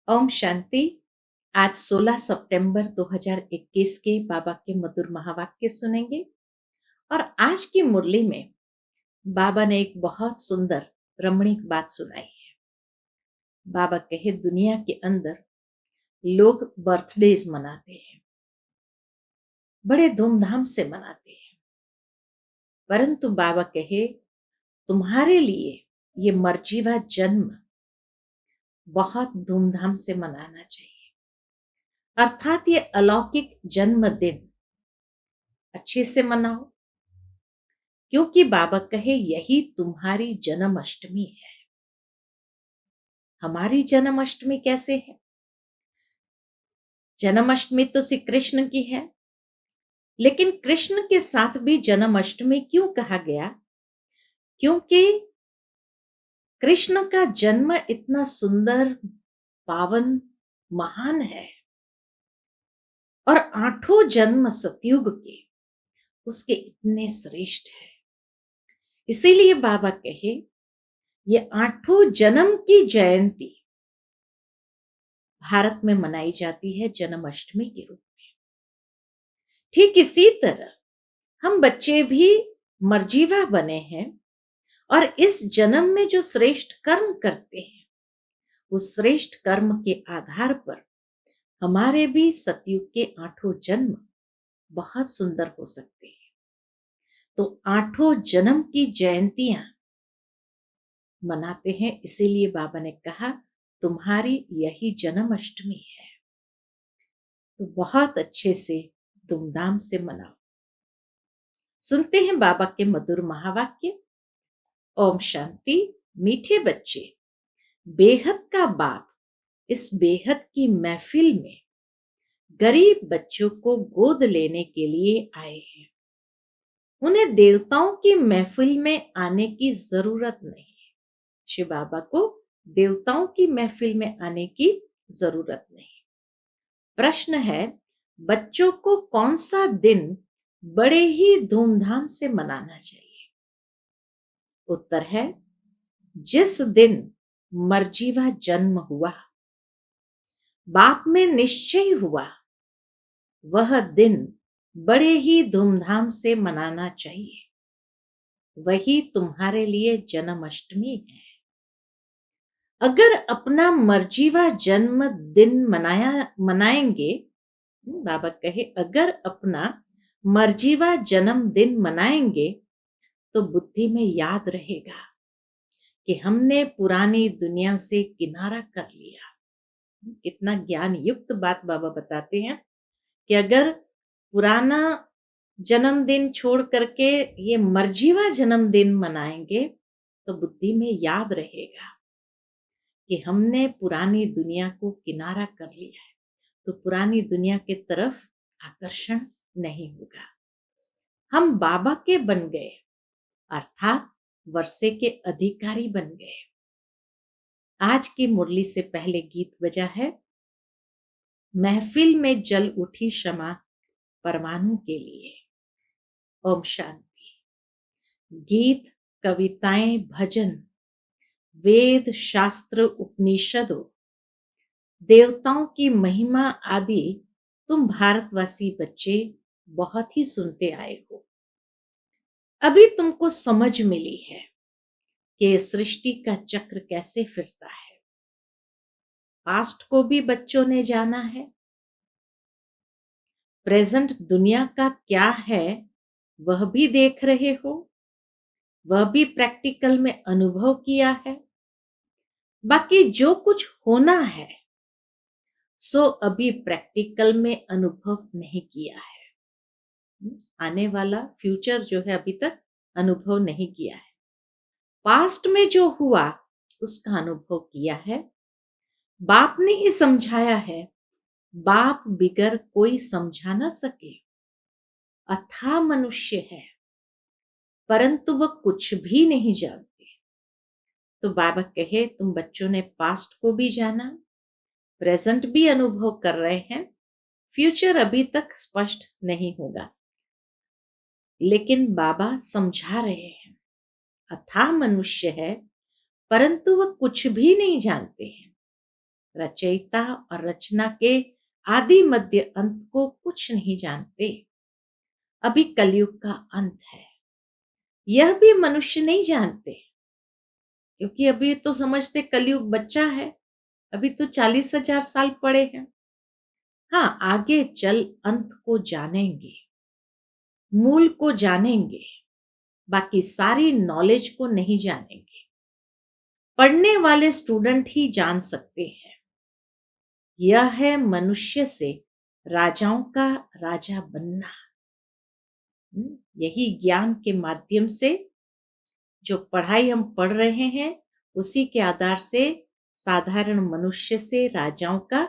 ओम शांति। आज 16 सितंबर 2021 के बाबा के मधुर महावाक्य सुनेंगे। और आज की मुरली में बाबा ने एक बहुत सुंदर रमणीक बात सुनाई है। बाबा कहे दुनिया के अंदर लोग बर्थडेज मनाते हैं, बड़े धूमधाम से मनाते हैं, परंतु बाबा कहे तुम्हारे लिए ये मर्जीवा जन्म बहुत धूमधाम से मनाना चाहिए। अर्थात ये अलौकिक जन्मदिन अच्छे से मनाओ, क्योंकि बाबा कहे यही तुम्हारी जन्माष्टमी है। हमारी जन्माष्टमी कैसे है? जन्माष्टमी तो श्री कृष्ण की है, लेकिन कृष्ण के साथ भी जन्माष्टमी क्यों कहा गया? क्योंकि कृष्ण का जन्म इतना सुंदर, पावन, महान है और 8 जन्म सतयुग के उसके इतने श्रेष्ठ है। इसीलिए बाबा कहे ये 8 जन्म की जयंती भारत में मनाई जाती है जन्माष्टमी के रूप में। ठीक इसी तरह हम बच्चे भी मर्जीवा बने हैं और इस जन्म में जो श्रेष्ठ कर्म करते हैं उस श्रेष्ठ कर्म के आधार पर हमारे भी सतयुग के 8 जन्म बहुत सुंदर हो सकते हैं। तो 8 जन्म की जयंतियां मनाते हैं, इसीलिए बाबा ने कहा तुम्हारी यही जन्माष्टमी है, तो बहुत अच्छे से धूमधाम से मनाओ। सुनते हैं बाबा के मधुर महावाक्य। ओम शांति। मीठे बच्चे, बेहद का बाप इस बेहद की महफिल में गरीब बच्चों को गोद लेने के लिए आए हैं। उन्हें देवताओं की महफिल में आने की जरूरत नहीं है। शिव बाबा को देवताओं की महफिल में आने की जरूरत नहीं। प्रश्न है, बच्चों को कौन सा दिन बड़े ही धूमधाम से मनाना चाहिए? उत्तर है, जिस दिन मर्जीवा जन्म हुआ, बाप में निश्चय हुआ, वह दिन बड़े ही धूमधाम से मनाना चाहिए। वही तुम्हारे लिए जन्माष्टमी है। अगर अपना मर्जीवा जन्म दिन मनाएंगे, बाबा कहे अगर अपना मर्जीवा जन्मदिन मनाएंगे तो बुद्धि में याद रहेगा कि हमने पुरानी दुनिया से किनारा कर लिया। कितना ज्ञान युक्त बात बाबा बताते हैं कि अगर पुराना जन्मदिन छोड़ करके ये मर्जीवा जन्मदिन मनाएंगे तो बुद्धि में याद रहेगा कि हमने पुरानी दुनिया को किनारा कर लिया है, तो पुरानी दुनिया के तरफ आकर्षण नहीं होगा। हम बाबा के बन गए, अर्थात वर्षे के अधिकारी बन गए। आज की मुरली से पहले गीत बजा है, महफिल में जल उठी क्षमा परमाणु के लिए। ओम शांति। गीत, कविताएं, भजन, वेद, शास्त्र, उपनिषदों, देवताओं की महिमा आदि तुम भारतवासी बच्चे बहुत ही सुनते आए हो। अभी तुमको समझ मिली है कि सृष्टि का चक्र कैसे फिरता है। पास्ट को भी बच्चों ने जाना है, प्रेजेंट दुनिया का क्या है वह भी देख रहे हो, वह भी प्रैक्टिकल में अनुभव किया है। बाकी जो कुछ होना है सो अभी प्रैक्टिकल में अनुभव नहीं किया है। आने वाला फ्यूचर जो है अभी तक अनुभव नहीं किया है। पास्ट में जो हुआ उसका अनुभव किया है, बाप ने ही समझाया है। बाप बिगर कोई समझा ना सके। अथाह मनुष्य है, परंतु वह कुछ भी नहीं जानते। तो बाबा कहे तुम बच्चों ने पास्ट को भी जाना, प्रेजेंट भी अनुभव कर रहे हैं, फ्यूचर अभी तक स्पष्ट नहीं होगा, लेकिन बाबा समझा रहे हैं। अथाह मनुष्य है, परंतु वह कुछ भी नहीं जानते हैं। रचयिता और रचना के आदि मध्य अंत को कुछ नहीं जानते। अभी कलयुग का अंत है, यह भी मनुष्य नहीं जानते, क्योंकि अभी तो समझते कलयुग बच्चा है, अभी तो 40,000 साल पड़े हैं। हाँ, आगे चल अंत को जानेंगे, मूल को जानेंगे, बाकी सारी नॉलेज को नहीं जानेंगे। पढ़ने वाले स्टूडेंट ही जान सकते हैं। यह है मनुष्य से राजाओं का राजा बनना। यही ज्ञान के माध्यम से जो पढ़ाई हम पढ़ रहे हैं, उसी के आधार से साधारण मनुष्य से राजाओं का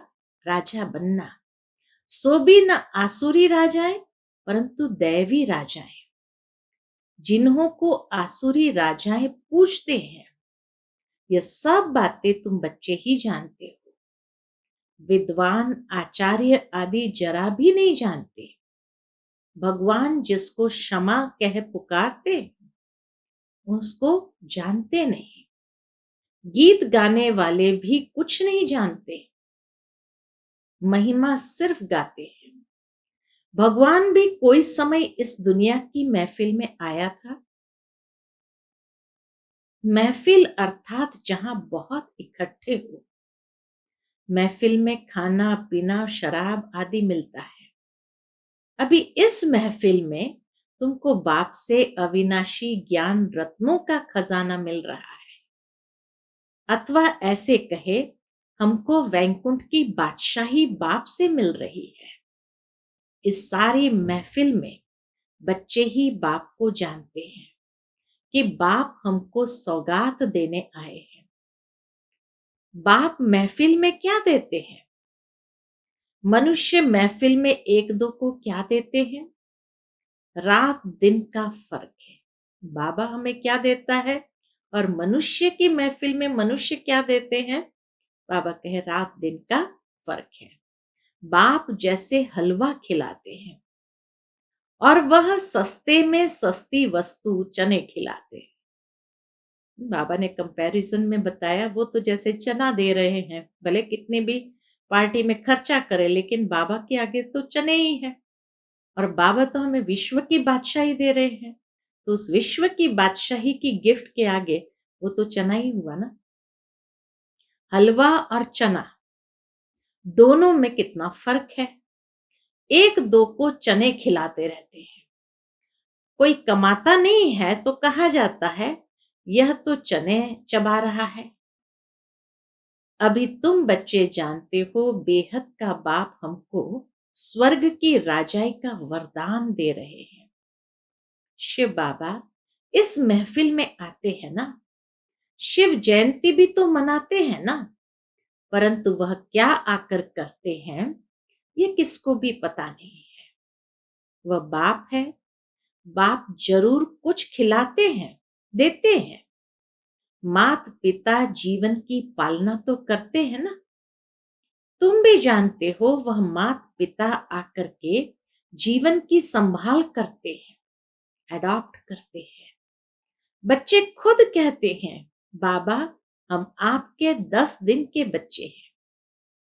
राजा बनना। सो भी न आसुरी राजाएं, परंतु दैवी राजाएं, जिन्हों को आसुरी राजाएं पूजते हैं। ये सब बातें तुम बच्चे ही जानते हो, विद्वान आचार्य आदि जरा भी नहीं जानते। भगवान जिसको क्षमा कह पुकारते, उसको जानते नहीं। गीत गाने वाले भी कुछ नहीं जानते, महिमा सिर्फ गाते हैं। भगवान भी कोई समय इस दुनिया की महफिल में आया था। महफिल अर्थात जहां बहुत इकट्ठे हो। महफिल में खाना पीना शराब आदि मिलता है। अभी इस महफिल में तुमको बाप से अविनाशी ज्ञान रत्नों का खजाना मिल रहा है, अथवा ऐसे कहे हमको वैकुंठ की बादशाही बाप से मिल रही है। इस सारी महफिल में बच्चे ही बाप को जानते हैं कि बाप हमको सौगात देने आए हैं। बाप महफिल में क्या देते हैं? मनुष्य महफिल में एक दो को क्या देते हैं? रात दिन का फर्क है। बाबा हमें क्या देता है और मनुष्य की महफिल में मनुष्य क्या देते हैं? बाबा कहे रात दिन का फर्क है। बाप जैसे हलवा खिलाते हैं और वह सस्ते में सस्ती वस्तु चने खिलाते हैं। बाबा ने कंपैरिजन में बताया, वो तो जैसे चना दे रहे हैं, भले कितने भी पार्टी में खर्चा करे, लेकिन बाबा के आगे तो चने ही है। और बाबा तो हमें विश्व की बादशाही दे रहे हैं, तो उस विश्व की बादशाही की गिफ्ट के आगे वो तो चना ही हुआ ना। हलवा और चना दोनों में कितना फर्क है। एक दो को चने खिलाते रहते हैं, कोई कमाता नहीं है तो कहा जाता है यह तो चने चबा रहा है। अभी तुम बच्चे जानते हो बेहद का बाप हमको स्वर्ग की राजाई का वरदान दे रहे हैं। शिव बाबा इस महफिल में आते हैं ना, शिव जयंती भी तो मनाते हैं ना, परंतु वह क्या आकर करते हैं ये किसको भी पता नहीं है। वह बाप है, बाप जरूर कुछ खिलाते हैं, देते हैं। मात पिता जीवन की पालना तो करते हैं ना। तुम भी जानते हो वह मात पिता आकर के जीवन की संभाल करते हैं, अडॉप्ट करते हैं। बच्चे खुद कहते हैं बाबा हम आपके 10 दिन के बच्चे हैं,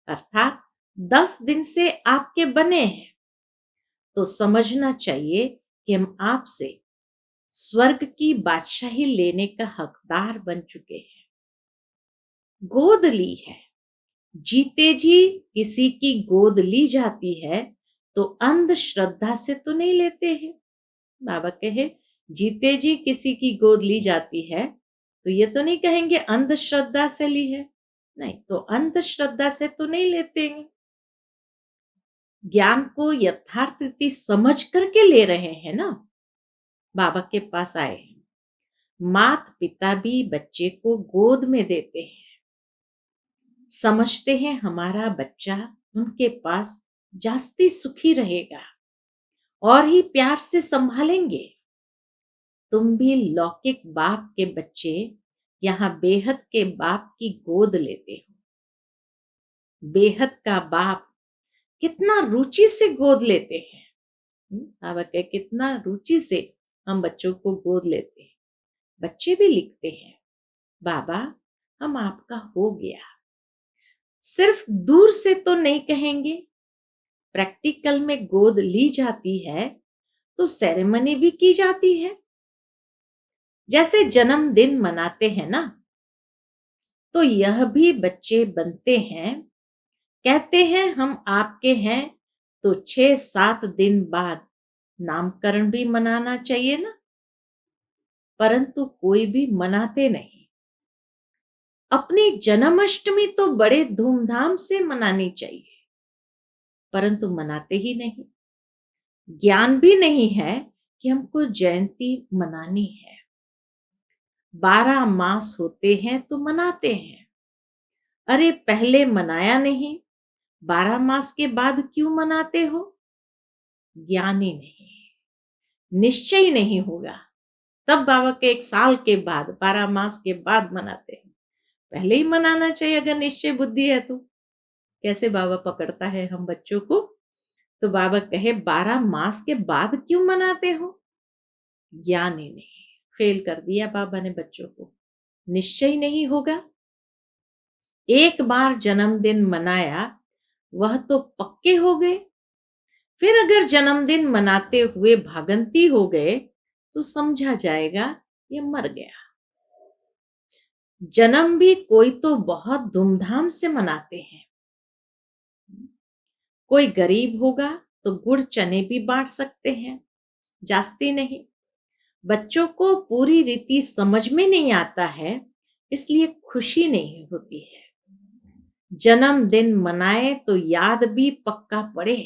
अर्थात 10 दिन से आपके बने हैं। तो समझना चाहिए कि हम आपसे स्वर्ग की बादशाही लेने का हकदार बन चुके हैं। गोद ली है, जीते जी किसी की गोद ली जाती है तो अंधश्रद्धा से तो नहीं लेते हैं। बाबा कहे जीते जी किसी की गोद ली जाती है तो ये तो नहीं कहेंगे अंधश्रद्धा से ली है, नहीं तो अंधश्रद्धा से तो नहीं लेते हैं। ज्ञान को यथार्थ रीति समझ करके ले रहे हैं ना। बाबा के पास आए हैं, मात पिता भी बच्चे को गोद में देते हैं, समझते हैं हमारा बच्चा उनके पास जास्ती सुखी रहेगा और ही प्यार से संभालेंगे। तुम भी लौकिक बाप के बच्चे यहाँ बेहद के बाप की गोद लेते हो। बेहद का बाप कितना रुचि से गोद लेते हैं। बाबा कहे कितना रुचि से हम बच्चों को गोद लेते हैं। बच्चे भी लिखते हैं बाबा हम आपका हो गया, सिर्फ दूर से तो नहीं कहेंगे, प्रैक्टिकल में गोद ली जाती है तो सेरेमनी भी की जाती है। जैसे जन्मदिन मनाते हैं ना, तो यह भी बच्चे बनते हैं, कहते हैं हम आपके हैं, तो 6-7 दिन बाद नामकरण भी मनाना चाहिए ना। परंतु कोई भी मनाते नहीं। अपनी जन्माष्टमी तो बड़े धूमधाम से मनानी चाहिए, परंतु मनाते ही नहीं। ज्ञान भी नहीं है कि हमको जयंती मनानी है। 12 मास होते हैं तो मनाते हैं। अरे पहले मनाया नहीं, 12 मास के बाद क्यों मनाते हो? ज्ञान ही नहीं, निश्चय नहीं होगा, तब बाबा के 1 साल के बाद, 12 मास के बाद मनाते हैं। पहले ही मनाना चाहिए अगर निश्चय बुद्धि है तो। कैसे बाबा पकड़ता है हम बच्चों को? तो बाबा कहे 12 मास के बाद क्यों मनाते हो? ज्ञान ही नहीं, फेल कर दिया बाबा ने बच्चों को। निश्चय नहीं होगा। एक बार जन्मदिन मनाया, वह तो पक्के हो गए। फिर अगर जन्मदिन मनाते हुए भागंती हो गए, तो समझा जाएगा ये मर गया। जन्म भी कोई तो बहुत धूमधाम से मनाते हैं। कोई गरीब होगा तो गुड़ चने भी बांट सकते हैं, जास्ती नहीं। बच्चों को पूरी रीति समझ में नहीं आता है, इसलिए खुशी नहीं होती है। जन्मदिन मनाए तो याद भी पक्का पड़े,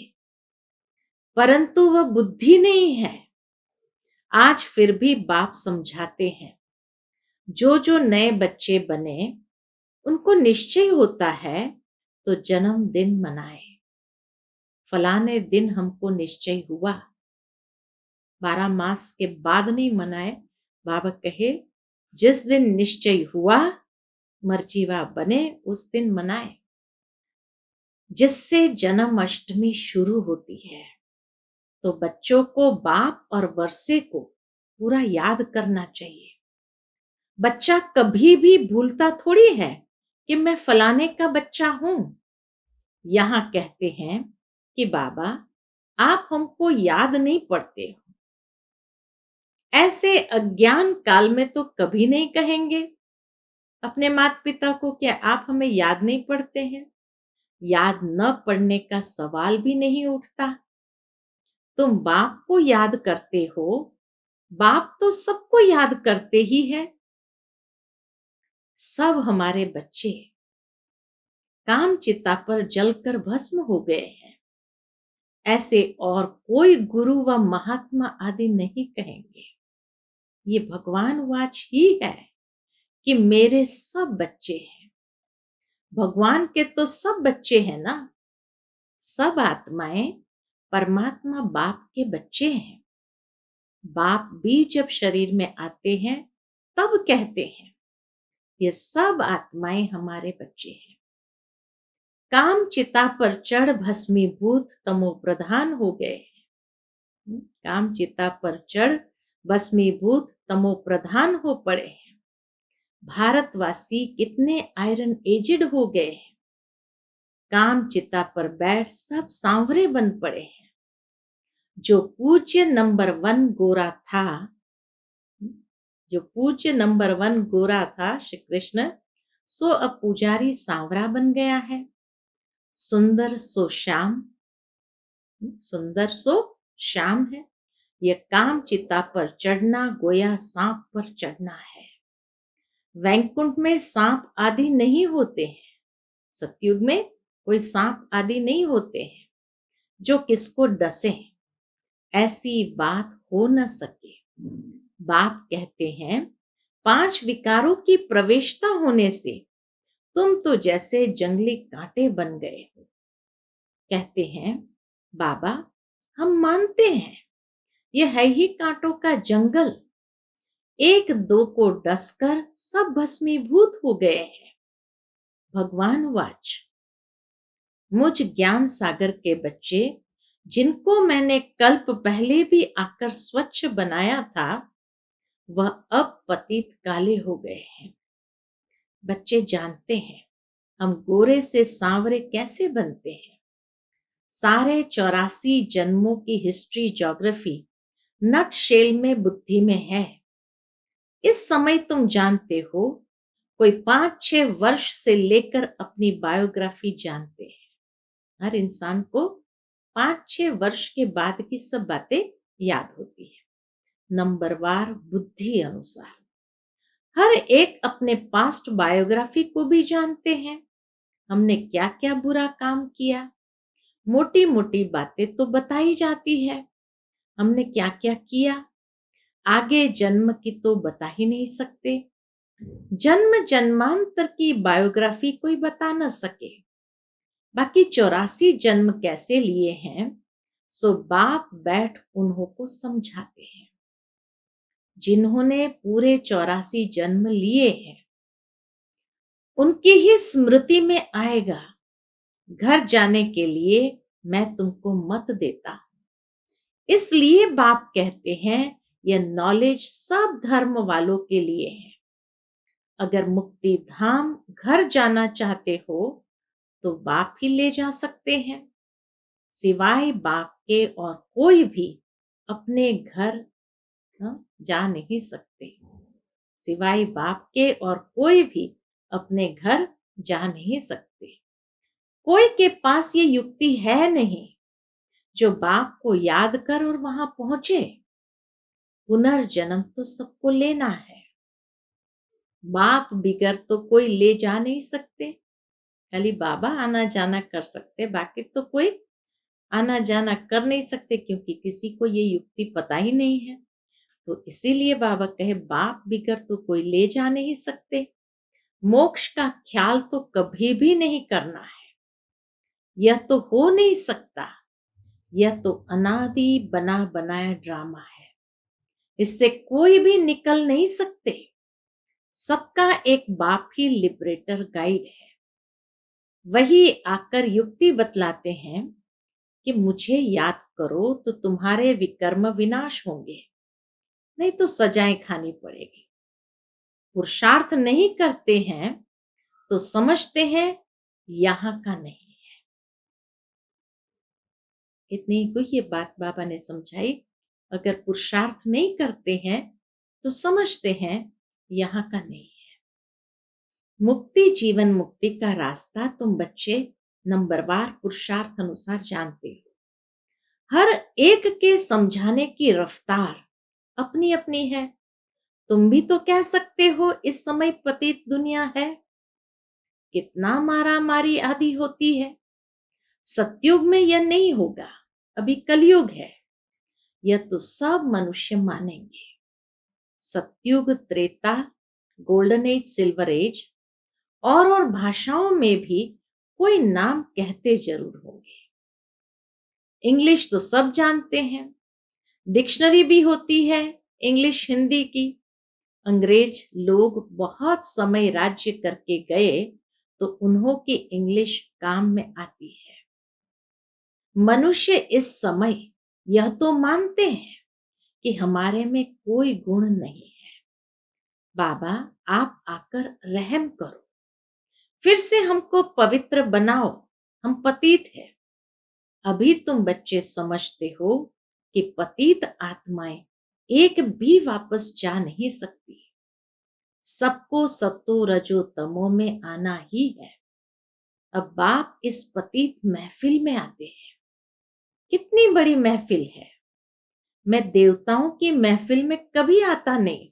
परंतु वह बुद्धि नहीं है। आज फिर भी बाप समझाते हैं, जो जो नए बच्चे बने, उनको निश्चय होता है तो जन्मदिन मनाए। फलाने दिन हमको निश्चय हुआ, 12 मास के बाद नहीं मनाए। बाबा कहे जिस दिन निश्चय हुआ, मर्जीवा बने, उस दिन मनाए, जिससे जन्माष्टमी शुरू होती है। तो बच्चों को बाप और वर्षे को पूरा याद करना चाहिए। बच्चा कभी भी भूलता थोड़ी है कि मैं फलाने का बच्चा हूं। यहां कहते हैं कि बाबा आप हमको याद नहीं पड़ते हो। ऐसे अज्ञान काल में तो कभी नहीं कहेंगे अपने माता पिता को कि आप हमें याद नहीं पड़ते हैं। याद न पड़ने का सवाल भी नहीं उठता। तुम बाप को याद करते हो, बाप तो सबको याद करते ही है। सब हमारे बच्चे काम चिता पर जलकर भस्म हो गए हैं। ऐसे और कोई गुरु व महात्मा आदि नहीं कहेंगे। ये भगवान वाच ही है कि मेरे सब बच्चे हैं। भगवान के तो सब बच्चे हैं ना। सब आत्माएं परमात्मा बाप के बच्चे हैं। बाप भी जब शरीर में आते हैं तब कहते हैं ये सब आत्माएं हमारे बच्चे हैं। काम चिता पर चढ़ भस्मीभूत तमो प्रधान हो गए हैं। काम चिता पर चढ़ भस्मीभूत तमो प्रधान हो पड़े हैं। भारतवासी कितने आयरन एजेड हो गए हैं। काम चिता पर बैठ सब सांवरे बन पड़े हैं। जो पूज्य नंबर 1 गोरा था, जो पूज्य नंबर 1 गोरा था श्री कृष्ण, सो अब पुजारी सांवरा बन गया है। सुंदर सो श्याम, सुंदर सो श्याम है। यह काम चिता पर चढ़ना गोया सांप पर चढ़ना है। वैकुंठ में सांप आदि नहीं होते हैं। सतयुग में कोई सांप आदि नहीं होते हैं जो किसको डसे। ऐसी बात हो न सके। बाप कहते हैं 5 विकारों की प्रवेशता होने से तुम तो जैसे जंगली कांटे बन गए हो। कहते हैं बाबा हम मानते हैं यह है ही कांटों का जंगल। 1-2 को डसकर सब भस्मीभूत हो गए हैं। भगवान वाच, मुझ ज्ञान सागर के बच्चे जिनको मैंने कल्प पहले भी आकर स्वच्छ बनाया था, वह अब पतित काले हो गए हैं। बच्चे जानते हैं हम गोरे से सांवरे कैसे बनते हैं। सारे 84 जन्मों की हिस्ट्री ज्योग्राफी नट शेल में बुद्धि में है। इस समय तुम जानते हो, कोई 5-6 वर्ष से लेकर अपनी बायोग्राफी जानते हैं। हर इंसान को 5-6 वर्ष के बाद की सब बातें याद होती है, नंबरवार बुद्धि अनुसार। हर एक अपने पास्ट बायोग्राफी को भी जानते हैं। हमने क्या क्या बुरा काम किया, मोटी मोटी बातें तो बताई जाती है। हमने क्या क्या किया, आगे जन्म की तो बता ही नहीं सकते। जन्म जन्मांतर की बायोग्राफी कोई बता न सके। बाकी 84 जन्म कैसे लिए हैं, सो बाप बैठ उन्हों को समझाते हैं। जिन्होंने पूरे 84 जन्म लिए हैं, उनकी ही स्मृति में आएगा। घर जाने के लिए मैं तुमको मत देता हूं। इसलिए बाप कहते हैं, यह नॉलेज सब धर्म वालों के लिए है। अगर मुक्ति धाम घर जाना चाहते हो तो बाप ही ले जा सकते हैं। सिवाय बाप के और कोई भी अपने घर जा नहीं सकते। सिवाय बाप के और कोई भी अपने घर जा नहीं सकते। कोई के पास ये युक्ति है नहीं जो बाप को याद कर और वहां पहुंचे। पुनर्जन्म तो सबको लेना है। बाप बिगर तो कोई ले जा नहीं सकते। खाली बाबा आना जाना कर सकते, बाकी तो कोई आना जाना कर नहीं सकते, क्योंकि किसी को ये युक्ति पता ही नहीं है। तो इसीलिए बाबा कहे, बाप बिगर तो कोई ले जा नहीं सकते। मोक्ष का ख्याल तो कभी भी नहीं करना है। यह तो हो नहीं सकता। यह तो अनादि बना बनाया ड्रामा है। इससे कोई भी निकल नहीं सकते। सबका एक बाप ही लिबरेटर गाइड है। वही आकर युक्ति बतलाते हैं कि मुझे याद करो तो तुम्हारे विकर्म विनाश होंगे, नहीं तो सजाएं खानी पड़ेगी। पुरुषार्थ नहीं करते हैं तो समझते हैं यहां का नहीं। इतनी को ये बात बाबा ने समझाई। अगर पुरुषार्थ नहीं करते हैं तो समझते हैं यहां का नहीं है। मुक्ति जीवन मुक्ति का रास्ता तुम बच्चे नंबरवार पुरुषार्थ अनुसार जानते हो। हर एक के समझाने की रफ्तार अपनी अपनी है। तुम भी तो कह सकते हो इस समय पतित दुनिया है। कितना मारा मारी आदि होती है। सतयुग में यह नहीं होगा, अभी कलयुग है। यह तो सब मनुष्य मानेंगे। Satyug, Treta, golden age, silver age और भाषाओं में भी कोई नाम कहते जरूर होंगे। इंग्लिश तो सब जानते हैं। डिक्शनरी भी होती है इंग्लिश हिंदी की। अंग्रेज लोग बहुत समय राज्य करके गए तो उन्हों की इंग्लिश काम में आती है। मनुष्य इस समय यह तो मानते हैं कि हमारे में कोई गुण नहीं है। बाबा आप आकर रहम करो, फिर से हमको पवित्र बनाओ, हम पतित हैं। अभी तुम बच्चे समझते हो कि पतित आत्माएं एक भी वापस जा नहीं सकती। सबको सतो रजो तमो में आना ही है। अब बाप इस पतित महफिल में आते हैं। कितनी बड़ी महफिल है। मैं देवताओं की महफिल में कभी आता नहीं।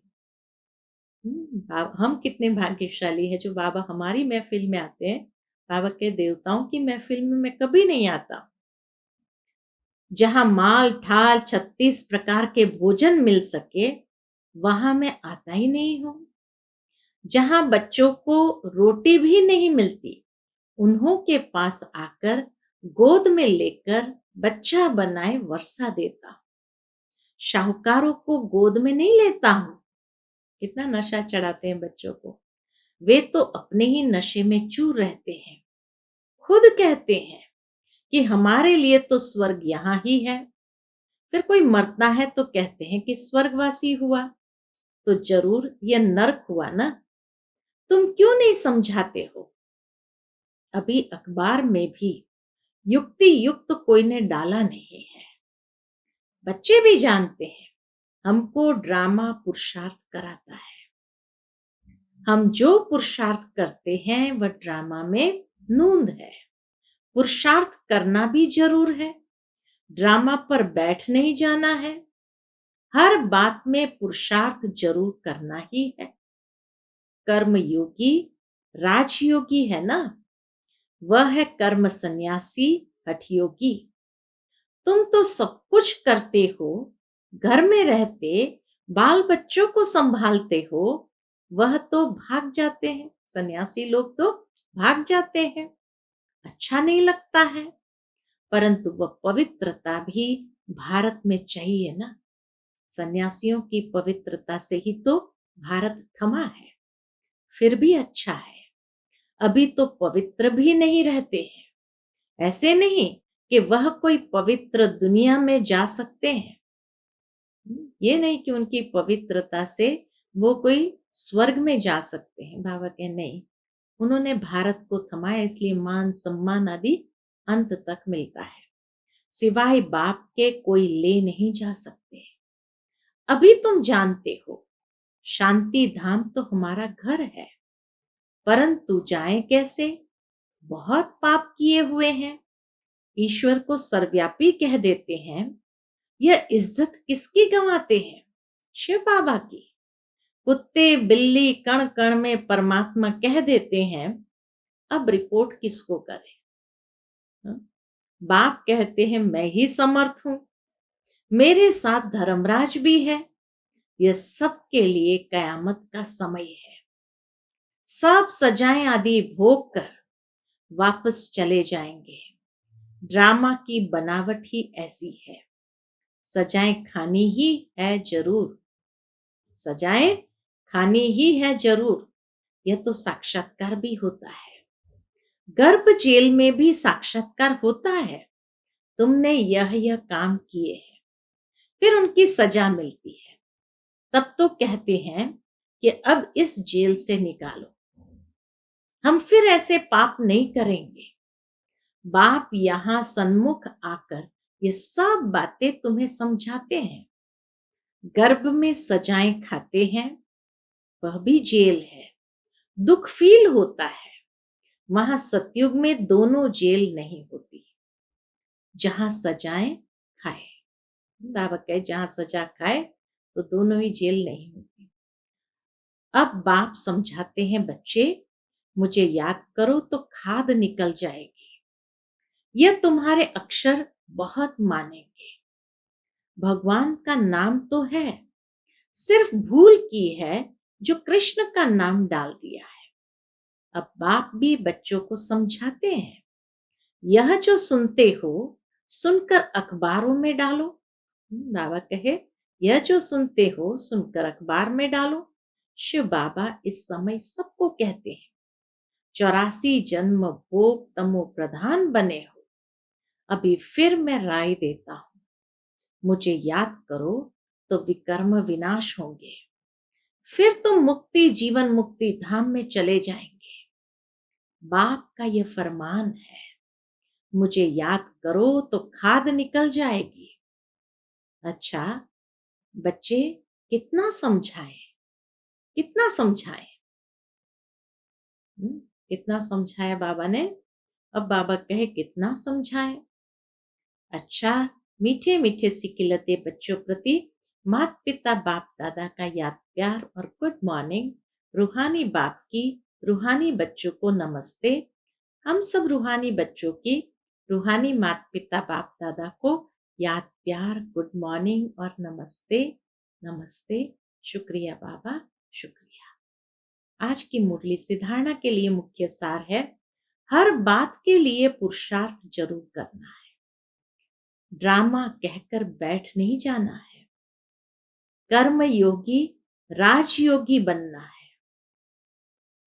हम कितने भाग्यशाली है जो बाबा हमारी महफिल में आते हैं। बाबा के देवताओं की महफिल में मैं कभी नहीं आता। जहां माल ठाल 36 प्रकार के भोजन मिल सके, वहां मैं आता ही नहीं हूं। जहां बच्चों को रोटी भी नहीं मिलती, उन्हों के पास आकर गोद में लेकर बच्चा बनाए वर्षा देता हूं। शाहूकारों को गोद में नहीं लेता हूं। कितना नशा चढ़ाते हैं बच्चों को। वे तो अपने ही नशे में चूर रहते हैं। खुद कहते हैं कि हमारे लिए तो स्वर्ग यहां ही है। फिर कोई मरता है तो कहते हैं कि स्वर्गवासी हुआ, तो जरूर यह नर्क हुआ ना। तुम क्यों नहीं समझाते हो। अभी अखबार में भी युक्ति युक्त कोई ने डाला नहीं है। बच्चे भी जानते हैं हमको ड्रामा पुरुषार्थ कराता है। हम जो पुरुषार्थ करते हैं वह ड्रामा में नूंद है। पुरुषार्थ करना भी जरूर है, ड्रामा पर बैठ नहीं जाना है। हर बात में पुरुषार्थ जरूर करना ही है। कर्म योगी राजयोगी है ना, वह है कर्म सन्यासी हठ योगी। तुम तो सब कुछ करते हो, घर में रहते बाल बच्चों को संभालते हो, वह तो भाग जाते हैं। सन्यासी लोग तो भाग जाते हैं, अच्छा नहीं लगता है। परंतु वह पवित्रता भी भारत में चाहिए ना। सन्यासियों की पवित्रता से ही तो भारत थमा है। फिर भी अच्छा है, अभी तो पवित्र भी नहीं रहते हैं। ऐसे नहीं कि वह कोई पवित्र दुनिया में जा सकते हैं। ये नहीं कि उनकी पवित्रता से वो कोई स्वर्ग में जा सकते हैं। बाबा के नहीं, उन्होंने भारत को थमाया, इसलिए मान सम्मान आदि अंत तक मिलता है। सिवाय बाप के कोई ले नहीं जा सकते। अभी तुम जानते हो शांति धाम तो हमारा घर है, परंतु जाएं कैसे? बहुत पाप किए हुए हैं, ईश्वर को सर्वव्यापी कह देते हैं। यह इज्जत किसकी गंवाते हैं? शिव बाबा की। कुत्ते बिल्ली कण कण में परमात्मा कह देते हैं, अब रिपोर्ट किसको करें? हाँ? बाप कहते हैं मैं ही समर्थ हूं, मेरे साथ धर्मराज भी है। यह सबके लिए कयामत का समय है। सब सजाएं आदि भोग कर वापस चले जाएंगे। ड्रामा की बनावट ही ऐसी है। सजाएं खानी ही है जरूर, सजाएं खानी ही है जरूर। यह तो साक्षात्कार भी होता है। गर्भ जेल में भी साक्षात्कार होता है। तुमने यह काम किए हैं, फिर उनकी सजा मिलती है। तब तो कहते हैं कि अब इस जेल से निकालो, हम फिर ऐसे पाप नहीं करेंगे। बाप यहां सन्मुख आकर ये सब बातें तुम्हें समझाते हैं। गर्भ में सजाएं खाते हैं, वह भी जेल है, दुख फील होता है। वहां सतयुग में दोनों जेल नहीं होती। जहां सजाएं खाए, बाबा कहे जहां सजा खाए तो दोनों ही जेल नहीं होती। अब बाप समझाते हैं बच्चे, मुझे याद करो तो खाद निकल जाएगी। यह तुम्हारे अक्षर बहुत मानेंगे। भगवान का नाम तो है, सिर्फ भूल की है जो कृष्ण का नाम डाल दिया है। अब बाप भी बच्चों को समझाते हैं, यह जो सुनते हो सुनकर अखबारों में डालो। बाबा कहे यह जो सुनते हो सुनकर अखबार में डालो। शिव बाबा इस समय सबको कहते हैं, 84 जन्म भोग तमो प्रधान बने हो। अभी फिर मैं राय देता हूं, मुझे याद करो तो विकर्म विनाश होंगे। फिर तुम मुक्ति जीवन मुक्ति धाम में चले जाएंगे। बाप का यह फरमान है, मुझे याद करो तो खाद निकल जाएगी। अच्छा बच्चे, कितना समझाएं, कितना समझाएं? कितना समझाया बाबा ने? अब बाबा कहे कितना समझाएं। अच्छा, मीठे मीठे सिकिलते बच्चों प्रति माता पिता बाप दादा का याद प्यार और गुड मॉर्निंग। रूहानी बाप की रूहानी बच्चों को नमस्ते। हम सब रूहानी बच्चों की रूहानी माता पिता बाप दादा को याद प्यार गुड मॉर्निंग और नमस्ते। नमस्ते। शुक्रिया बाबा, शुक्रिया। आज की मुरली से धारणा के लिए मुख्य सार है, हर बात के लिए पुरुषार्थ जरूर करना है। ड्रामा कहकर बैठ नहीं जाना है। कर्म योगी राजयोगी बनना है,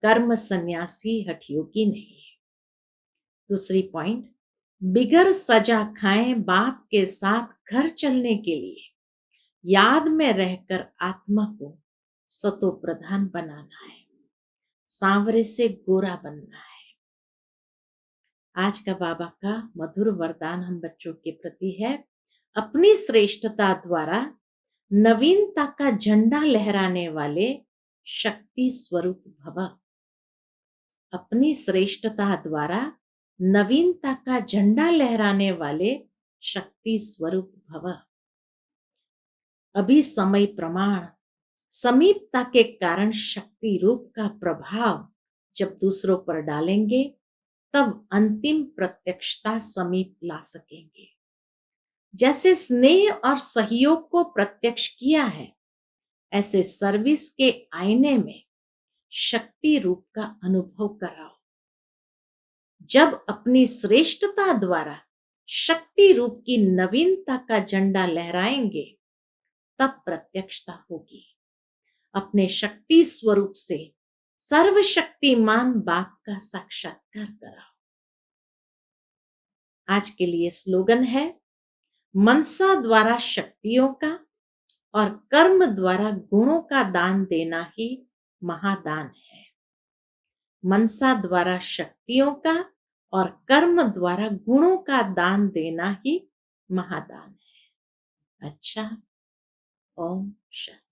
कर्म सन्यासी हठ योगी नहीं। दूसरी पॉइंट, बिगर सजा खाएं बाप के साथ घर चलने के लिए याद में रहकर आत्मा को सतो प्रधान बनाना है, सांवरे से गोरा बनना है। आज का बाबा का मधुर वरदान हम बच्चों के प्रति है, अपनी श्रेष्ठता द्वारा नवीनता का झंडा लहराने वाले शक्ति स्वरूप भव। अपनी श्रेष्ठता द्वारा नवीनता का झंडा लहराने वाले शक्ति स्वरूप भव। अभी समय प्रमाण समीपता के कारण शक्ति रूप का प्रभाव जब दूसरों पर डालेंगे तब अंतिम प्रत्यक्षता समीप ला सकेंगे। जैसे स्नेह और सहयोग को प्रत्यक्ष किया है, ऐसे सर्विस के आईने में शक्ति रूप का अनुभव कराओ। जब अपनी श्रेष्ठता द्वारा शक्ति रूप की नवीनता का झंडा लहराएंगे तब प्रत्यक्षता होगी। अपने शक्ति स्वरूप से सर्वशक्तिमान बाप का साक्षात्कार कराओ। आज के लिए स्लोगन है, मनसा द्वारा शक्तियों का और कर्म द्वारा गुणों का दान देना ही महादान है। मनसा द्वारा शक्तियों का और कर्म द्वारा गुणों का दान देना ही महादान है। अच्छा, ओम शांति।